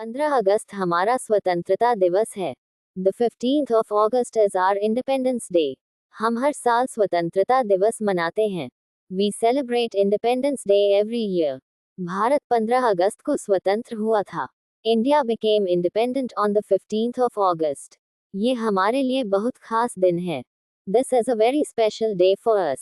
15 अगस्त हमारा स्वतंत्रता दिवस है। The 15th of August is our Independence Day. हम हर साल स्वतंत्रता दिवस मनाते हैं। We celebrate Independence Day every year. Bharat 15 अगस्त को स्वतंत्र हुआ था। India became independent on the 15th of August. ये हमारे लिए बहुत खास दिन है। This is a very special day for us.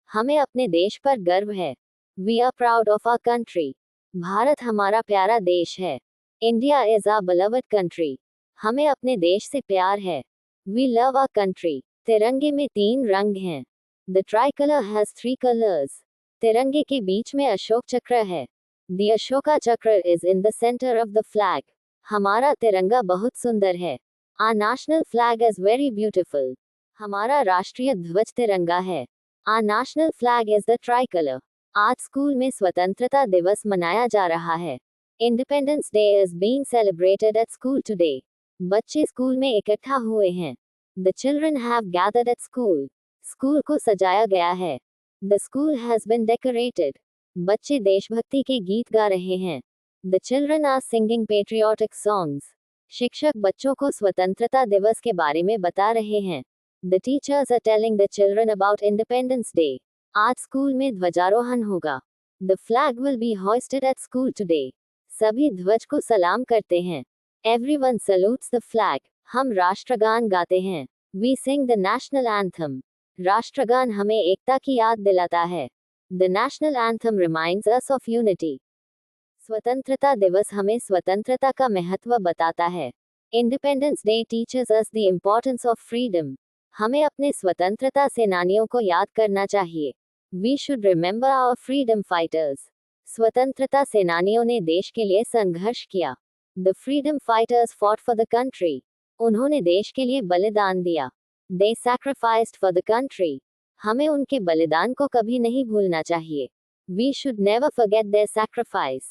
हमें अपने देश पर गर्व है। We are proud of our country. Bharat हमारा प्यारा देश है। India is our beloved country. हमें अपने देश से प्यार है। We love our country. तिरंगे में 3 रंग हैं। The tricolor has 3 colors. तिरंगे के बीच में अशोक चक्र है। The Ashoka Chakra is in the center of the flag. हमारा तिरंगा बहुत सुंदर है। Our national flag is very beautiful. हमारा राष्ट्रीय ध्वज तिरंगा है। Our national flag is the tricolor. आज स्कूल में स्वतंत्रता दिवस मनाया जा रहा है। Independence Day is being celebrated at school today. बच्चे स्कूल में इकट्ठा हुए हैं। The children have gathered at school. School को सजाया गया है। The school has been decorated. बच्चे देशभक्ति के गीत गा रहे हैं। The children are singing patriotic songs. शिक्षक बच्चों को स्वतंत्रता दिवस के बारे में बता रहे हैं। The teachers are telling the children about Independence Day. आज स्कूल में ध्वजारोहण होगा। The flag will be hoisted at school today. सभी ध्वज को सलाम करते हैं। Everyone salutes the flag. हम राष्ट्रगान गाते हैं। We sing the national anthem. राष्ट्रगान हमें एकता की याद दिलाता है। The national anthem reminds us of unity. स्वतंत्रता दिवस हमें स्वतंत्रता का महत्व बताता है। Independence Day teaches us the importance of freedom. हमें अपने स्वतंत्रता सेनानियों को याद करना चाहिए। We should remember our freedom fighters. स्वतंत्रता सेनानियों ने देश के लिए संघर्ष किया। The freedom fighters fought for the country. उन्होंने देश के लिए बलिदान दिया। They sacrificed for the country. हमें उनके बलिदान को कभी नहीं भूलना चाहिए। We should never forget their sacrifice.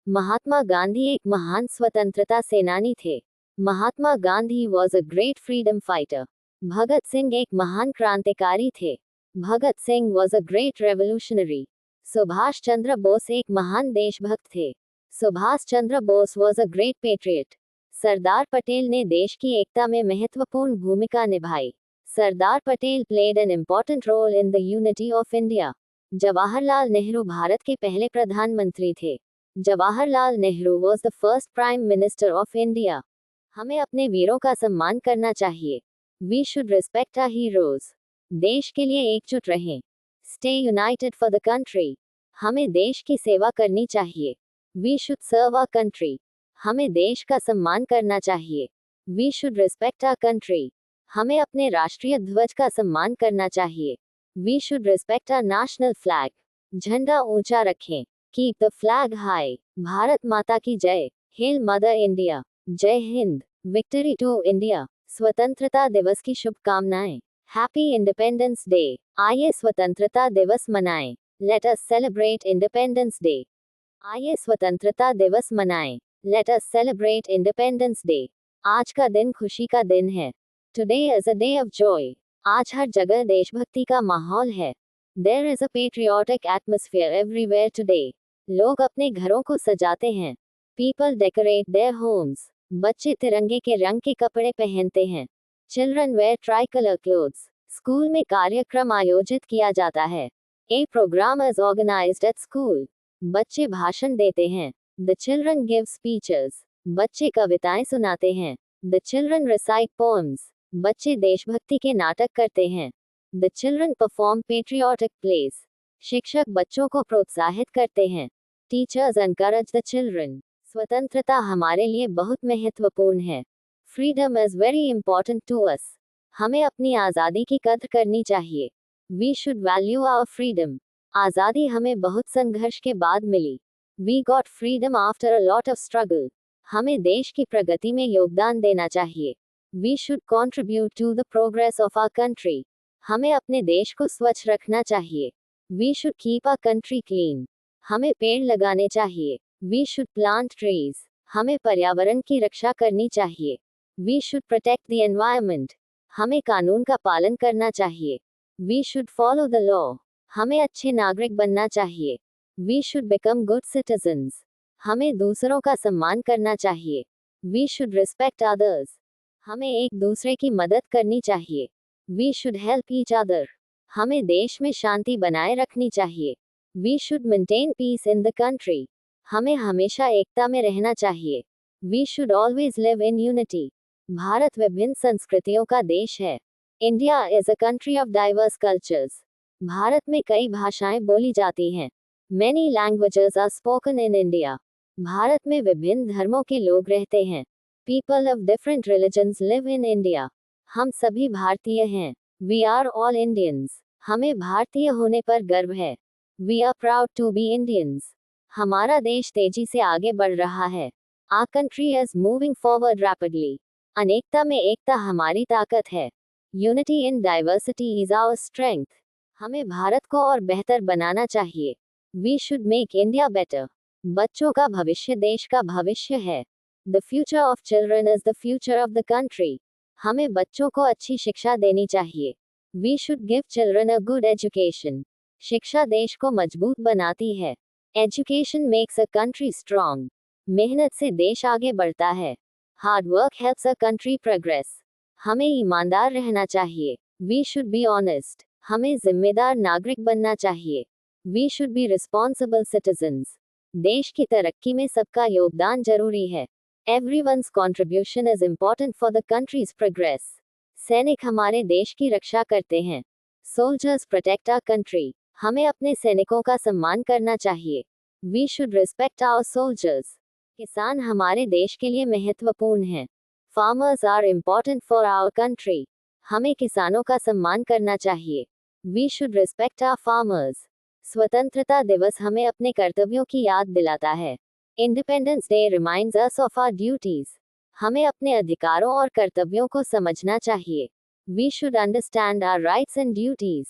Mahatma Gandhi एक महान स्वतंत्रता सेनानी थे। Mahatma Gandhi was a great freedom fighter. Bhagat Singh एक महान क्रांतिकारी थे। Bhagat Singh was a great revolutionary. Subhash Chandra Bose एक महान देशभक्त थे। Subhash Chandra Bose was a great patriot. Sardar Patel ने देश की एकता में महत्वपूर्ण भूमिका निभाई। Sardar Patel played an important role in the unity of India. Jawaharlal Nehru Bharat के पहले प्रधानमंत्री थे। Jawaharlal Nehru was the first prime minister of India. हमें अपने वीरों का सम्मान करना चाहिए। We should respect our heroes. देश के लिए एकजुट रहें। Stay united for the country. हमें देश की सेवा करनी चाहिए। We should serve our country. हमें देश का सम्मान करना चाहिए। We should respect our country. हमें अपने राष्ट्रीय ध्वज का सम्मान करना चाहिए। We should respect our national flag. झंडा ऊंचा रखें। Keep the flag high. Bharat माता की जय। Hail Mother India. जय हिंद। Victory to India. स्वतंत्रता दिवस की शुभकामनाएं। Happy Independence Day. आइए स्वतंत्रता दिवस मनाएं। Let us celebrate Independence Day. आइए स्वतंत्रता दिवस मनाएं। Let us celebrate Independence Day. आज का दिन खुशी का दिन है। Today is a day of joy. आज हर जगह देशभक्ति का माहौल है। There is a patriotic atmosphere everywhere today. लोग अपने घरों को सजाते हैं। People decorate their homes. बच्चे तिरंगे के रंग के कपड़े पहनते हैं। Children wear tricolor clothes. School में कार्यक्रम आयोजित किया जाता है। A program is organized at school. बच्चे भाषण देते हैं। The children give speeches. बच्चे कविताएं सुनाते हैं। The children recite poems. बच्चे देशभक्ति के नाटक करते हैं। The children perform patriotic plays. शिक्षक बच्चों को प्रोत्साहित करते हैं। Teachers encourage the children. स्वतंत्रता हमारे लिए बहुत महत्वपूर्ण है। Freedom is very important to us. हमें अपनी आज़ादी की कद्र करनी चाहिए। We should value our freedom. आज़ादी हमें बहुत संघर्ष के बाद मिली। We got freedom after a lot of struggle. हमें देश की प्रगति में योगदान देना चाहिए। We should contribute to the progress of our country. हमें अपने देश को स्वच्छ रखना चाहिए। We should keep our country clean. हमें पेड़ लगाने चाहिए। We should plant trees. हमें पर्यावरण की रक्षा करनी चाहिए। We should protect the environment. हमें कानून का पालन करना चाहिए। We should follow the law. हमें अच्छे नागरिक बनना चाहिए। We should become good citizens. हमें दूसरों का सम्मान करना चाहिए। We should respect others. हमें एक दूसरे की मदद करनी चाहिए। We should help each other. हमें देश में शांति बनाए रखनी चाहिए। We should maintain peace in the country. हमें हमेशा एकता में रहना चाहिए। We should always live in unity. Bharat विभिन्न संस्कृतियों का देश है। India is a country of diverse cultures. Bharat में कई भाषाएं बोली जाती हैं। Many languages are spoken in India. भारत में विभिन्न धर्मों के लोग रहते हैं। People of different religions live in India. हम सभी भारतीय हैं। We are all Indians. हमें भारतीय होने पर गर्व है। We are proud to be Indians. हमारा देश तेजी से आगे बढ़ रहा है। Our country is moving forward rapidly. अनेकता में एकता हमारी ताकत है। Unity in diversity is our strength. हमें भारत को और बेहतर बनाना चाहिए। We should make India better. बच्चों का भविष्य देश का भविष्य है। The future of children is the future of the country. हमें बच्चों को अच्छी शिक्षा देनी चाहिए। We should give children a good education. शिक्षा देश को मजबूत बनाती है। Education makes a country strong. मेहनत से देश आगे बढ़ता है। Hard work helps a country progress. हमें ईमानदार रहना चाहिए। We should be honest. हमें जिम्मेदार नागरिक बनना चाहिए। We should be responsible citizens. देश की तरक्की में सबका योगदान जरूरी है। Everyone's contribution is important for the country's progress. सैनिक हमारे देश की रक्षा करते हैं। Soldiers protect our country. हमें अपने सैनिकों का सम्मान करना चाहिए। We should respect our soldiers. किसान हमारे देश के लिए महत्वपूर्ण हैं। Farmers are important for our country. हमें किसानों का सम्मान करना चाहिए। We should respect our farmers. स्वतंत्रता दिवस हमें अपने कर्तव्यों की याद दिलाता है। Independence day reminds us of our duties. हमें अपने अधिकारों और कर्तव्यों को समझना चाहिए। We should understand our rights and duties.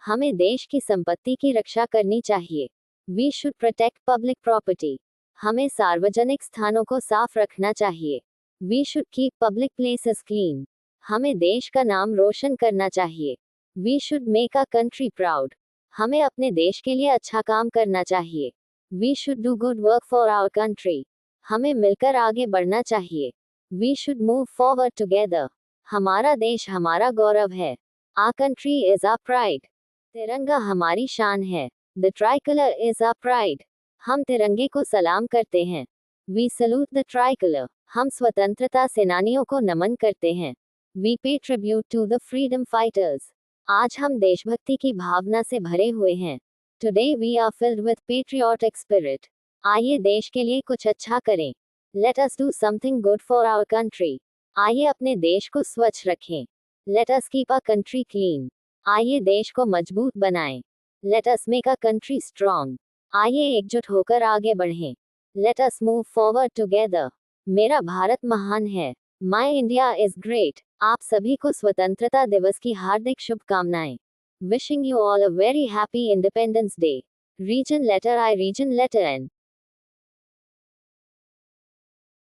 हमें देश की संपत्ति की रक्षा करनी चाहिए। We should protect public property. हमें सार्वजनिक स्थानों को साफ रखना चाहिए। We should keep public places clean. हमें देश का नाम रोशन करना चाहिए। We should make our country proud. हमें अपने देश के लिए अच्छा काम करना चाहिए। We should do good work for our country. हमें मिलकर आगे बढ़ना चाहिए। We should move forward together. हमारा देश हमारा गौरव है। Our country is our pride. तिरंगा हमारी शान है। The tricolour is our pride. हम तिरंगे को सलाम करते हैं। We salute the tricolour. हम स्वतंत्रता सेनानियों को नमन करते हैं। We pay tribute to the freedom fighters. आज हम देशभक्ति की भावना से भरे हुए हैं। Today we are filled with patriotic spirit. आइए देश के लिए कुछ अच्छा करें। Let us do something good for our country. आइए अपने देश को स्वच्छ रखें। Let us keep our country clean. आइए देश को मजबूत बनाएं। Let us make our country strong. आइए एकजुट होकर आगे बढ़ें। Let us move forward together. मेरा भारत महान है। My India is great. आप सभी को स्वतंत्रता दिवस की हार्दिक शुभकामनाएं। Wishing you all a very happy independence day. Region letter I, region letter N.